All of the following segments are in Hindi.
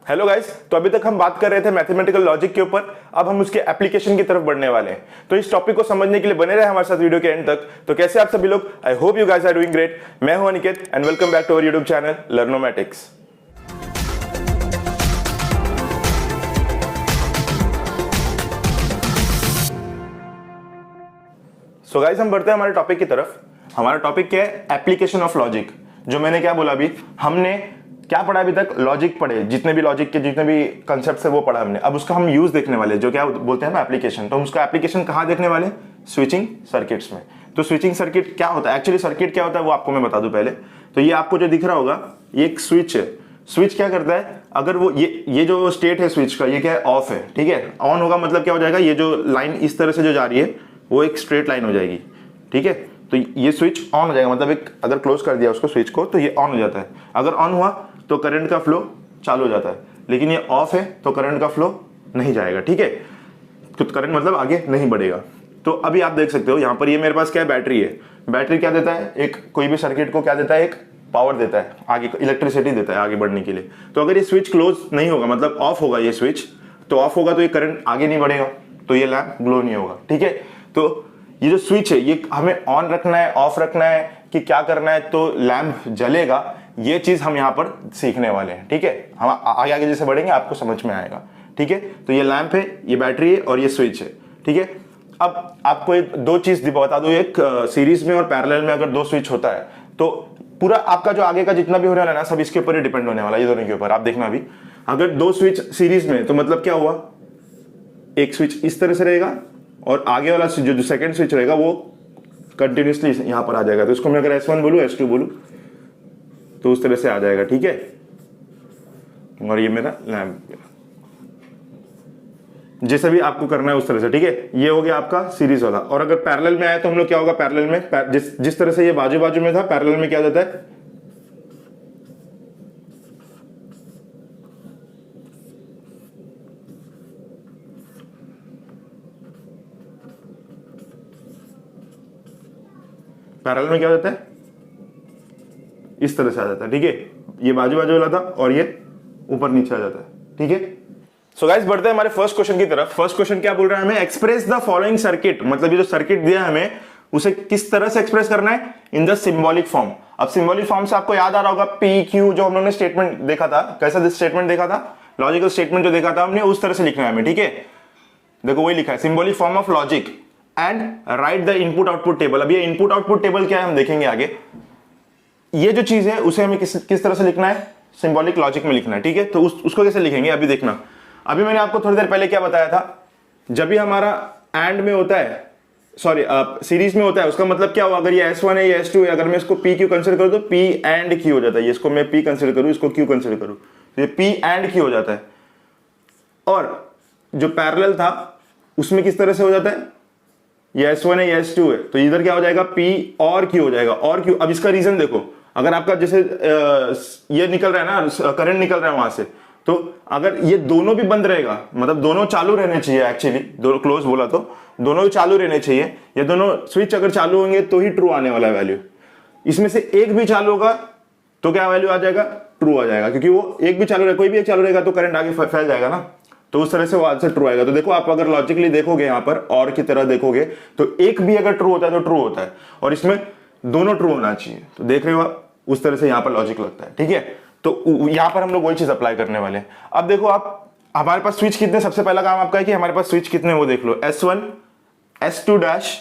हेलो गाइस, तो अभी तक हम बात कर रहे थे मैथमेटिकल लॉजिक के ऊपर। अब हम उसके एप्लीकेशन की तरफ बढ़ने वाले हैं। तो इस टॉपिक को समझने के लिए बने रहे हमारे साथ वीडियो के एंड तक। तो कैसे आप सभी लोग? I hope you guys are doing great. मैं हूं Aniket and welcome back to our YouTube channel Learnomatics. So guys, हम बढ़ते हैं हमारे टॉपिक की तरफ। हमारा टॉपिक क्या है? Application of logic. जो मैंने क्या बोला अभी, हमने क्या पढ़ा अभी तक? लॉजिक पढ़े, जितने भी लॉजिक के जितने भी कंसेप्ट है वो पढ़ा हमने। अब उसका हम यूज देखने वाले, जो क्या बोलते हैं ना एप्लीकेशन। तो हम उसका एप्लीकेशन कहाँ देखने वाले? स्विचिंग सर्किट्स में। तो स्विचिंग सर्किट क्या होता है? एक्चुअली सर्किट क्या होता है वो आपको मैं बता दूं पहले। तो ये आपको जो दिख रहा होगा, ये एक स्विच है। स्विच क्या करता है? अगर वो ये जो स्टेट है स्विच का, ये क्या है? ऑफ है, ठीक है। ऑन होगा मतलब क्या हो जाएगा? ये जो लाइन इस तरह से जो जा रही है वो एक स्ट्रेट लाइन हो जाएगी, ठीक है। तो ये स्विच ऑन हो जाएगा, मतलब एक अगर क्लोज कर दिया उसको स्विच को तो ये ऑन हो जाता है। अगर ऑन हुआ तो करंट का फ्लो चालू हो जाता है, लेकिन ये ऑफ है तो करंट का फ्लो नहीं जाएगा, ठीक है। तो करंट मतलब आगे नहीं बढ़ेगा। तो अभी आप देख सकते हो यहाँ पर, ये मेरे पास क्या है? बैटरी है। बैटरी क्या देता है? एक कोई भी सर्किट को क्या देता है? एक पावर देता है, आगे इलेक्ट्रिसिटी देता है आगे बढ़ने के लिए। तो अगर ये स्विच क्लोज नहीं होगा, मतलब ऑफ होगा ये स्विच, तो ऑफ होगा तो ये करंट आगे नहीं बढ़ेगा, तो ये लैंप ग्लो नहीं होगा, ठीक है। तो ये जो स्विच है ये हमें ऑन रखना है, ऑफ रखना है कि क्या करना है तो लैंप जलेगा, ये चीज हम यहाँ पर सीखने वाले हैं, ठीक है। हम आगे आगे जैसे बढ़ेंगे आपको समझ में आएगा, ठीक है। तो ये लैंप है, ये बैटरी है और ये स्विच है, ठीक है। अब आपको एक दो चीज बता दूं, एक सीरीज में और पैरेलल में अगर दो स्विच होता है तो पूरा आपका जो आगे का जितना भी होने वाला है ना, सब इसके ऊपर ही डिपेंड होने वाला है, ये दोनों के ऊपर। आप देखना अभी, अगर दो स्विच सीरीज में तो मतलब क्या हुआ? एक स्विच इस तरह से रहेगा और आगे वाला जो सेकंड स्विच रहेगा वो कंटिन्यूसली यहां पर आ जाएगा। तो इसको मैं अगर S1 बोलूं, S2 बोलूं तो उस तरह से आ जाएगा, ठीक है। और ये मेरा लैंप, जैसे भी आपको करना है उस तरह से, ठीक है। ये हो गया आपका सीरीज वाला। और अगर पैरेलल में आया तो हम लोग क्या होगा? पैरेलल में जिस तरह से ये बाजू बाजू में था, पैरेलल में क्या होता है? पैरेलल में क्या हो जाता है? इस तरह से आ जाता है, ठीक है। ये बाजू बाजू वाला था और ये ऊपर नीचे आ जाता है, ठीक है। सो गाइस, बढ़ते हैं हमारे फर्स्ट क्वेश्चन की तरफ। फर्स्ट क्वेश्चन क्या बोल रहा है हमें? Express the following circuit. मतलब ये जो सर्किट दिया है हमें, उसे किस तरह से एक्सप्रेस करना है? In the symbolic form. अब सिंबॉलिक फॉर्म से आपको याद आ रहा होगा पी क्यू, जो हम लोगों ने स्टेटमेंट देखा था। कैसा स्टेटमेंट देखा था? लॉजिकल स्टेटमेंट जो देखा था हमने, उस तरह से लिखना है हमें, ठीक है। देखो वही लिखा है, symbolic form of logic and right the input output table. अब ये इनपुट आउटपुट टेबल क्या है हम देखेंगे आगे। ये जो चीज है उसे हमें किस तरह से लिखना है? सिंबॉलिक लॉजिक में लिखना है, ठीक है। तो उसको कैसे लिखेंगे अभी देखना। अभी मैंने आपको थोड़ी देर पहले क्या बताया था? जब भी हमारा एंड में होता है, सॉरी सीरीज में होता है, उसका मतलब क्या हुआ? अगर ये S1 है, ये S2 है, अगर मैं इसको P Q कंसिडर करूं तो P एंड Q हो जाता है। इसको मैं P कंसिडर करूं, इसको Q कंसिडर करूं तो ये P एंड Q हो जाता है। और जो पैरेलल था उसमें किस तरह से हो जाता है? ये S1 है, ये S2 है, तो इधर क्या हो जाएगा? P और Q हो जाएगा, और Q। अब इसका रीजन देखो, अगर आपका जैसे ये निकल रहा है ना, करंट निकल रहा है वहां से, तो अगर ये दोनों भी बंद रहेगा, मतलब दोनों चालू रहने चाहिए। एक्चुअली दोनों क्लोज बोला तो दोनों चालू रहने चाहिए। ये दोनों स्विच अगर चालू होंगे तो ही ट्रू आने वाला है वैल्यू। इसमें से एक भी चालू होगा तो क्या वैल्यू आ जाएगा? ट्रू आ जाएगा, क्योंकि वो एक भी चालू रहेगा, कोई भी एक चालू रहेगा तो करंट आगे फैल जाएगा ना, तो उस तरह से वो आंसर ट्रू आएगा। तो देखो आप अगर लॉजिकली देखोगे यहाँ पर और की तरह देखोगे तो एक भी अगर ट्रू होता है तो ट्रू होता है, और इसमें दोनों ट्रू होना चाहिए। तो देख रहे हो आप, उस तरह से यहाँ पर लॉजिक लगता है, ठीक है। तो यहाँ पर हम लोग वही चीज अप्लाई करने वाले हैं। अब देखो आप, हमारे पास स्विच कितने? सबसे पहला काम आपका है कि हमारे पास स्विच कितने वो देख लो। S1, S2 डैश,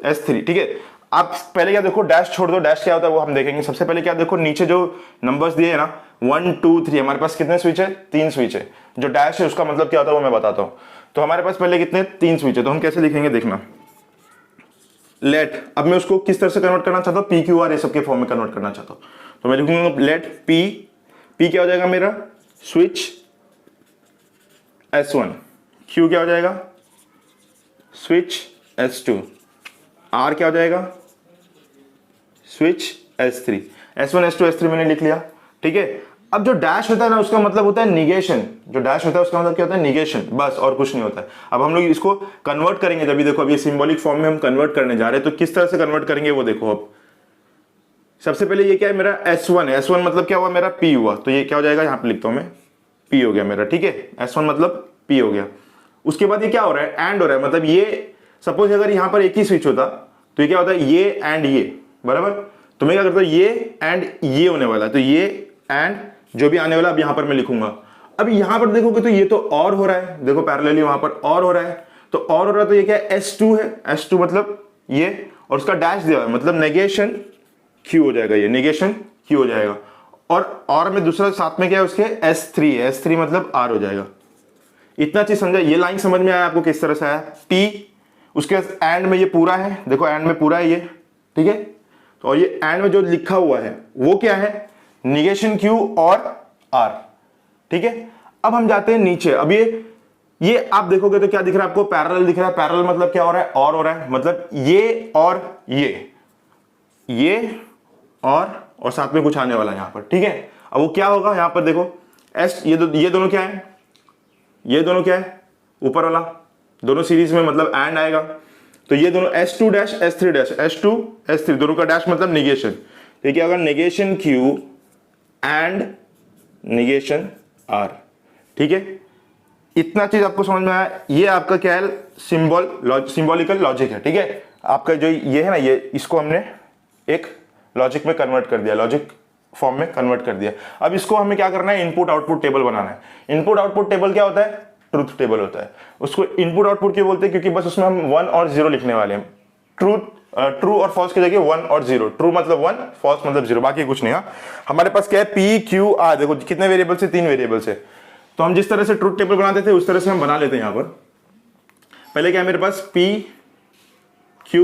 S3, ठीक है। आप पहले क्या देखो, डैश छोड़ दो, डैश क्या होता है वो हम देखेंगे। सबसे पहले क्या देखो, नीचे जो नंबर्स दिए है ना, 1 2 3, हमारे पास कितने स्विच है? 3 स्विच है। जो डैश है उसका मतलब क्या होता है वो मैं बताता हूं। तो हमारे पास पहले कितने? 3 स्विच है। तो हम कैसे लिखेंगे देखना। लेट, अब मैं उसको किस तरह से कन्वर्ट करना चाहता हूं? PQR ये सब के फॉर्म में कन्वर्ट करना चाहता हूं। तो मैं लिखूंगा लेट P क्या हो जाएगा मेरा? Switch S1। Q क्या हो जाएगा? Switch S2। R क्या हो जाएगा? Switch S3। S1 S2 S3 मैंने लिख लिया, ठीक है। अब जो डैश होता है ना, उसका मतलब होता है निगेशन। जो डैश होता है उसका मतलब क्या होता है? निगेशन, बस, और कुछ नहीं होता है। अब हम लोग इसको कन्वर्ट करेंगे, जब भी देखो अब ये सिंबॉलिक फॉर्म में हम कन्वर्ट करने जा रहे हैं, तो किस तरह से कन्वर्ट करेंगे वो देखो। अब सबसे पहले ये क्या है? मेरा S1 है। S1 मतलब क्या हुआ? मेरा P हुआ, तो ये क्या हो जाएगा? यहां पे लिखता हूं मैं P हो गया मेरा, ठीक है, S1 मतलब P हो गया। उसके बाद ये क्या हो रहा है, एंड हो रहा है, मतलब ये सपोज अगर यहाँ पर एक ही स्विच होता तो ये क्या होता है, ये एंड ये, बराबर। तो मैं क्या करता हूँ, ये एंड ये होने वाला है, तो ये एंड जो भी आने वाला अब यहाँ पर मैं लिखूंगा। अब यहाँ पर देखोगे तो ये तो और हो रहा है, देखो पैरेलली वहां पर और हो रहा है, तो और हो रहा है, तो ये क्या है, S2 है, S2 मतलब ये, और उसका डैश दिया है मतलब नेगेशन Q हो जाएगा, ये नेगेशन Q हो जाएगा। और में दूसरा साथ में क्या है उसके, S3 है, S3 मतलब R हो जाएगा। इतना चीज समझा, ये लाइन समझ में आया आपको किस तरह से आया, P, उसके एंड में ये पूरा है, देखो एंड में पूरा है ये, ठीक है। तो और ये एंड में जो लिखा हुआ है वो क्या है, निगेशन Q और R, ठीक है। अब हम जाते हैं नीचे। अब ये आप देखोगे तो क्या दिख रहा है आपको, पैरेलल दिख रहा है। पैरेलल मतलब क्या हो रहा है, और हो रहा है, मतलब ये और ये और साथ में कुछ आने वाला है यहां पर, ठीक है। अब वो क्या होगा, यहां पर देखो एस, ये दोनों क्या है, ये दोनों क्या है, ऊपर वाला दोनों सीरीज में मतलब एंड आएगा, तो ये दोनों S2 dash S3 dash, S2 S3 दोनों का डैश मतलब निगेशन, तो क्या होगा, negation Q and negation R, ठीक है। इतना चीज आपको समझ में आया। ये आपका क्या है, सिंबॉलिकल लॉजिक है, ठीक है। आपका जो ये है ना, ये इसको हमने एक लॉजिक में कन्वर्ट कर दिया, लॉजिक फॉर्म में कन्वर्ट कर दिया। अब इसको हमें क्या करना है, इनपुट आउटपुट टेबल बनाना है। इनपुट आउटपुट टेबल क्या होता है, ट्रूथ टेबल होता है। उसको इनपुट आउटपुट क्यों बोलते हैं, क्योंकि बस उसमें हम 1 और 0 लिखने वाले हैं। ट्रू और फॉल्स की जगह 1 और 0, ट्रू मतलब 1, फॉल्स मतलब 0, बाकी कुछ नहीं। हमारे पास क्या है, P Q R, देखो कितने वेरिएबल से, 3 वेरिएबल से। तो हम जिस तरह से ट्रूथ टेबल बनाते थे उस तरह से हम बना लेते हैं। यहां पर पहले क्या है मेरे पास, P Q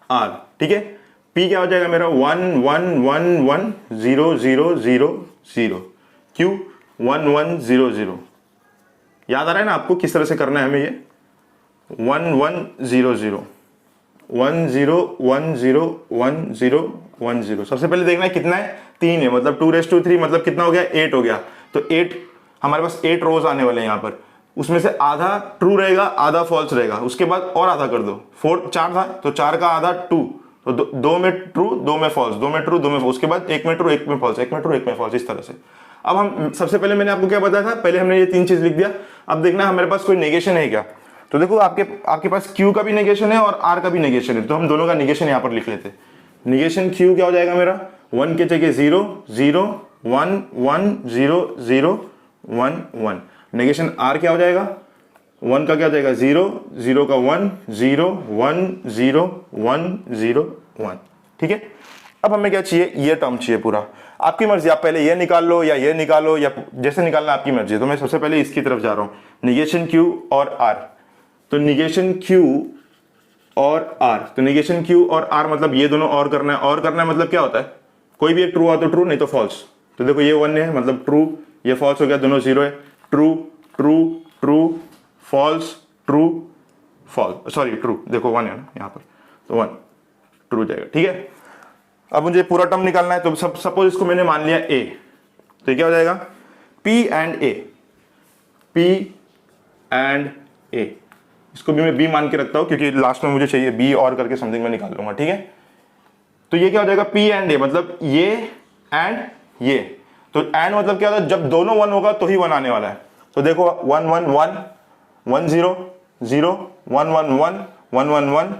R, ठीक है। P क्या हो जाएगा मेरा, 1 1 1 1 0 0 0 0, Q 1 1 0 0। याद आ रहा है ना आपको किस तरह से करना है हमें, ये 1 1 0 0 1 0 1 0 1 0 1 0। सबसे पहले देखना है कितना है, 3 है, मतलब 2�3 मतलब कितना हो गया, 8 हो गया। तो 8 हमारे पास 8 रोज आने वाले हैं यहाँ पर, उसमें से आधा ट्रू रहेगा, आधा फॉल्स रहेगा। उसके बाद और आधा कर दो, 4 था तो 4 का आधा 2, तो 2 में ट्रू 2 में फॉल्स, 2 में ट्रू 2 में फॉल्स, उसके बाद 1 में ट्रू 1 में फॉल्स, 1 में ट्रू 1 में फॉल्स, इस तरह से। अब हम सबसे पहले मैंने आपको क्या बताया था, पहले हमने ये 3 चीज लिख दिया। अब देखना हमारे पास कोई नेगेशन है क्या, तो देखो आपके पास Q का भी नेगेशन है और R का भी नेगेशन है, तो हम दोनों का नेगेशन यहाँ पर लिख लेते हैं। नेगेशन Q क्या हो जाएगा मेरा, 1 के जगह 0 0 1 1 0 0 1 1। नेगेशन R क्या हो जाएगा, 1 का क्या हो जाएगा 0 0 का 1 0 1 0 1 0 1, ठीक है। अब हमें क्या चाहिए, ये टर्म चाहिए पूरा। आपकी मर्जी, आप पहले ये निकाल लो या ये निकालो या जैसे निकालना आपकी मर्जी। तो मैं सबसे पहले इसकी तरफ जा रहा हूं, निगेशन Q और R। तो निगेशन Q और R, तो निगेशन Q और R मतलब ये दोनों और करना है। और करना है मतलब क्या होता है, कोई भी एक ट्रू हो तो ट्रू, नहीं तो फॉल्स। तो देखो ये 1 है मतलब ट्रू, ये फॉल्स हो गया, दोनों 0 है। True true true false true false, sorry true, देखो 1 है ना यहाँ पर, तो 1 ट्रू जाएगा, ठीक है। अब मुझे पूरा टर्म निकालना है, तो सपोज इसको मैंने मान लिया A, तो ये क्या हो जाएगा, P and A, P and A। इसको भी मैं B मान के रखता हूं क्योंकि लास्ट में मुझे चाहिए B और करके समथिंग मैं निकाल लूंगा, ठीक है। तो ये क्या हो जाएगा, P एंड A मतलब ये एंड ये। तो एंड मतलब क्या होता है, जब दोनों 1 होगा तो ही 1 आने वाला है। तो देखो 1 1 1 1 0 0 1 1 1 1 1 1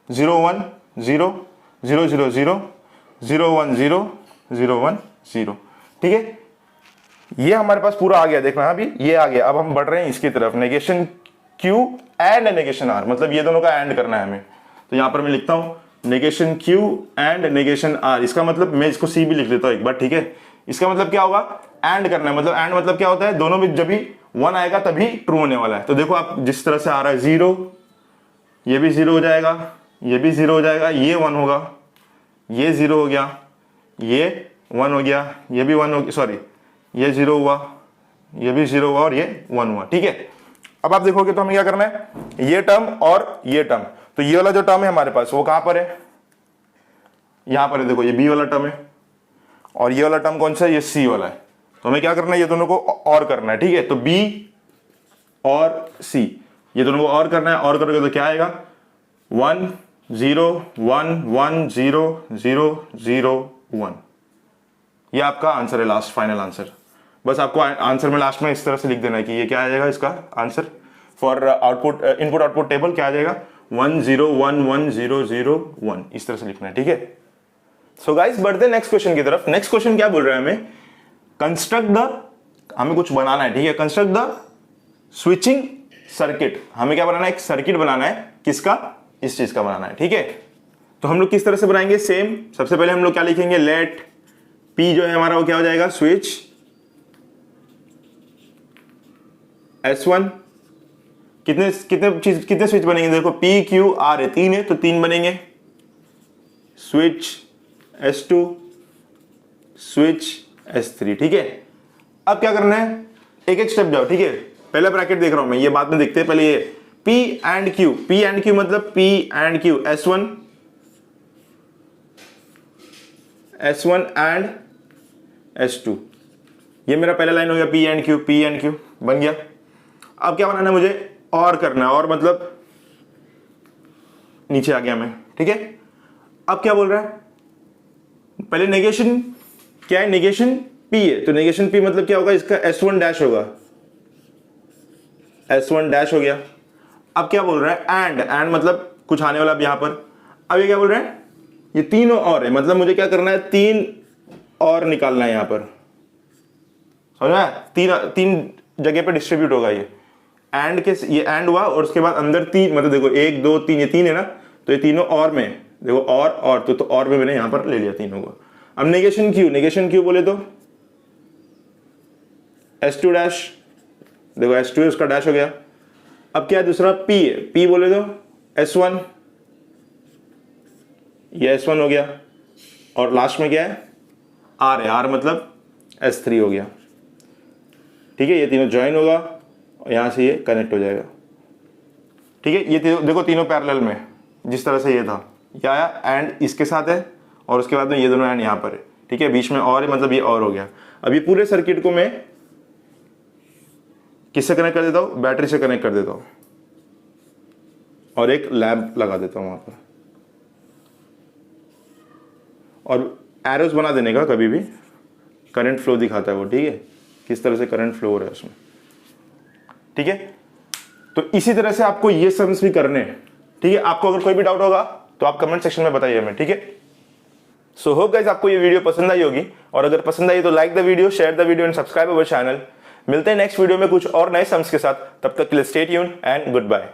0 1 0 0 0 0 0 1 0 0 1 0, ठीक है। ये हमारे पास पूरा आ गया, देखना अभी ये आ गया। अब हम बढ़ रहे हैं इसकी तरफ, negation Q and negation R, मतलब ये दोनों का एंड करना है हमें। तो यहां पर मैं लिखता हूं negation Q and negation R। इसका मतलब मैं इसको C भी लिख लेता हूं एक बार, ठीक है। इसका मतलब क्या होगा, एंड करना है, मतलब एंड मतलब क्या होता है, दोनों में जब भी 1 आएगा तभी ट्रू होने वाला है। तो देखो आप जिस तरह से आ रहा है 0, ये भी 0 हो जाएगा, ये भी 0 हो जाएगा, ये 1 होगा, ये 0 हो गया, ये 1 हो गया, ये भी 1 हो गया, सॉरी ये 0 हुआ, ये भी 0 हुआ और ये 1 हुआ, ठीक है। अब आप देखोगे तो हमें क्या करना है, ये टर्म और ये टर्म। तो ये वाला जो टर्म है हमारे पास वो कहां पर है, यहां पर है, देखो ये B वाला टर्म है, और ये वाला टर्म कौन सा है, ये C वाला है। तो हमें क्या करना है, ये दोनों को और करना है, ठीक है। तो B और C ये दोनों को और करना है, और करोगे तो क्या आएगा, 1 0 1 1 0 0 0 1। ये आपका आंसर है, लास्ट फाइनल आंसर। बस आपको आंसर में लास्ट में इस तरह से लिख देना है कि ये क्या आ जाएगा, इसका answer for output input output table क्या आ जाएगा 101001, इस तरह से लिखना है, ठीक है। सो गाइस बढ़ते हैं नेक्स्ट क्वेश्चन की तरफ। नेक्स्ट क्वेश्चन क्या बोल रहा है हमें, कंस्ट्रक्ट द, हमें कुछ बनाना है, ठीक है, कंस्ट्रक्ट द स्विचिंग सर्किट। हमें क्या बनाना है, एक सर्किट बनाना है, किसका, इस चीज का बनाना है, ठीक है। तो हम लोग किस तरह से बनाएंगे, सेम सबसे पहले हम लोग क्या लिखेंगे, लेट पी जो है हमारा वो क्या हो जाएगा, स्विच S1, कितने स्विच बनेंगे, देखो P Q R है, 3 है तो 3 बनेंगे, स्विच S2, स्विच S3, ठीक है। अब क्या करना है, एक एक स्टेप जाओ, ठीक है। पहला ब्रैकेट देख रहा हूं मैं, ये बाद में देखते हैं, पहले ये P एंड Q मतलब P and Q, S1 and S2, ये मेरा पहला लाइन हो गया, P एंड Q बन गया। अब क्या बनाना है मुझे, और करना है, और मतलब नीचे आ गया मैं, ठीक है। अब क्या बोल रहा है, पहले नेगेशन क्या है, नेगेशन P है, तो नेगेशन P मतलब क्या होगा, इसका S1 डैश होगा, S1 डैश हो गया। अब क्या बोल रहा है, एंड मतलब कुछ आने वाला अब यहां पर। अब ये क्या बोल रहा है, ये तीनों और है, मतलब मुझे क्या करना है, 3 और निकालना है यहां पर, समझ में, तीन जगह पे डिस्ट्रीब्यूट होगा ये एंड के, ये एंड हुआ और उसके बाद अंदर 3, मतलब देखो 1 2 3, ये 3 है ना, तो ये तीनों और में देखो और तो और में मैंने यहां पर ले लिया तीनों को। अब नेगेशन क्यू बोले तो S2 डैश, देखो S2 है, उसका डैश हो गया। अब क्या है, दूसरा P है, P बोले तो S1, ये S1 हो गया, और लास्ट में क्या है, R है, R मतलब S3 हो गया, ठीक है। ये तीनों ज्वाइन होगा और यहां से ये कनेक्ट हो जाएगा, ठीक है। ये देखो तीनों पैरेलल में, जिस तरह से ये था, ये आया एंड इसके साथ है, और उसके बाद में ये दोनों एंड यहां पर है, ठीक है, बीच में और है, मतलब ये और हो गया। अब ये पूरे सर्किट को मैं किससे कनेक्ट कर देता हूं, बैटरी से कनेक्ट कर देता हूं, और एक लैंप लगा देता हूं वहां पर, और एरोस बना देने का, कभी भी करंट फ्लो दिखाता है वो, ठीक है, किस तरह से करंट फ्लो हो रहा है उसमें, ठीक है। तो इसी तरह से आपको ये सम्स भी करने हैं, ठीक है। आपको अगर कोई भी डाउट होगा तो आप कमेंट सेक्शन में बताइए हमें, ठीक है। सो होप गाइस आपको ये वीडियो पसंद आई होगी, और अगर पसंद आई तो like the video, share the video and subscribe our channel. मिलते हैं नेक्स्ट वीडियो में कुछ और नए सम्स के साथ, तब तक के लिए stay tuned and good bye.